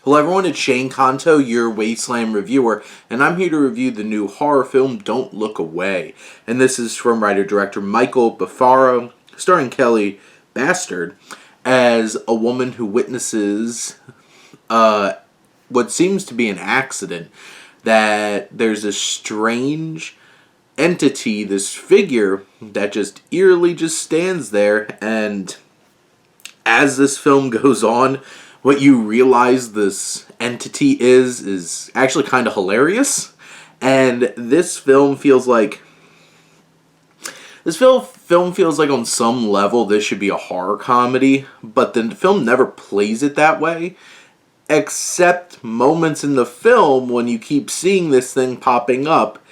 Hello everyone, it's Shane Kanto, your Wasteland reviewer, and I'm here to review the new horror film Don't Look Away. And this is from writer-director Michael Bafaro, starring Kelly Bastard, as a woman who witnesses what seems to be an accident. That there's a strange entity, this figure, that just eerily just stands there, and as this film goes on, what you realize this entity is actually kind of hilarious. And this film feels like on some level this should be a horror comedy, but the film never plays it that way, except moments in the film when you keep seeing this thing popping up.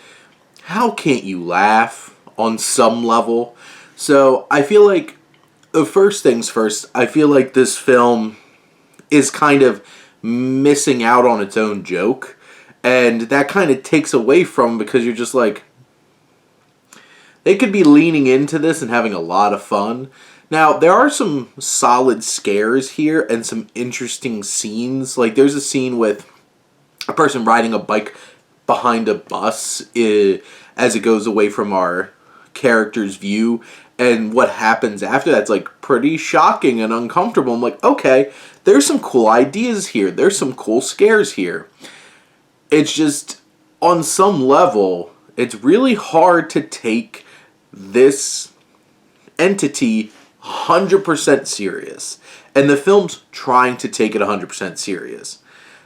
How can't you laugh on some level? So I feel like, first things first, I feel like this film is kind of missing out on its own joke, and that kind of takes away from, because you're just like, they could be leaning into this and having a lot of fun. Now, there are some solid scares here and some interesting scenes. Like, there's a scene with a person riding a bike behind a bus as it goes away from our character's view, and what happens after that's like pretty shocking and uncomfortable. I'm like, okay, there's some cool ideas here, there's some cool scares here. It's just, on some level, it's really hard to take this entity 100% serious, and the film's trying to take it 100% serious.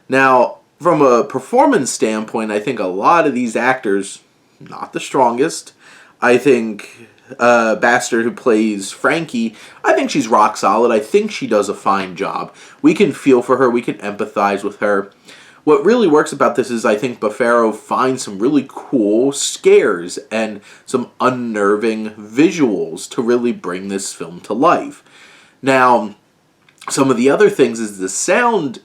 Now, from a performance standpoint, I think a lot of these actors, not the strongest. I think Bastard, who plays Frankie, I think she's rock solid. I think she does a fine job. We can feel for her. We can empathize with her. What really works about this is I think Bafaro finds some really cool scares and some unnerving visuals to really bring this film to life. Now, some of the other things is the sound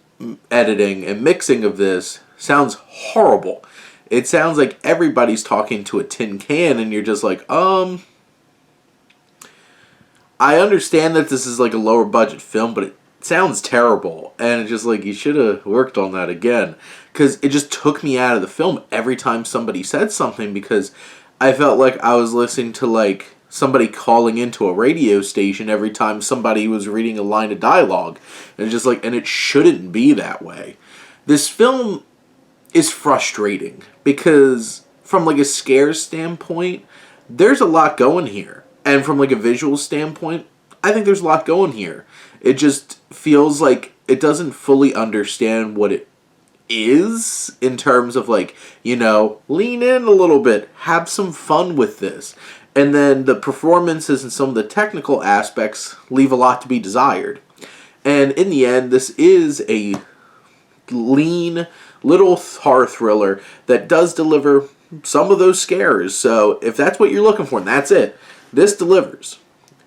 editing and mixing of this sounds horrible. It sounds like everybody's talking to a tin can, and you're just like, I understand that this is like a lower budget film, but it sounds terrible. And it's just like, you should have worked on that again. Because it just took me out of the film every time somebody said something, because I felt like I was listening to like somebody calling into a radio station every time somebody was reading a line of dialogue. And it's just like, and it shouldn't be that way. This film is frustrating because from like a scare standpoint, there's a lot going here. And from like a visual standpoint, I think there's a lot going here. It just feels like it doesn't fully understand what it is in terms of like, lean in a little bit, have some fun with this. And then the performances and some of the technical aspects leave a lot to be desired. And in the end, this is a lean little horror thriller that does deliver some of those scares. So if that's what you're looking for, and that's it, this delivers.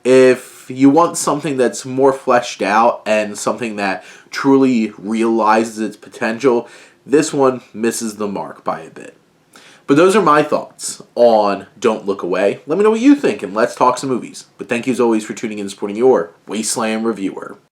If you want something that's more fleshed out and something that truly realizes its potential, this one misses the mark by a bit. But those are my thoughts on Don't Look Away. Let me know what you think, and let's talk some movies. But thank you as always for tuning in and supporting your Wasteland reviewer.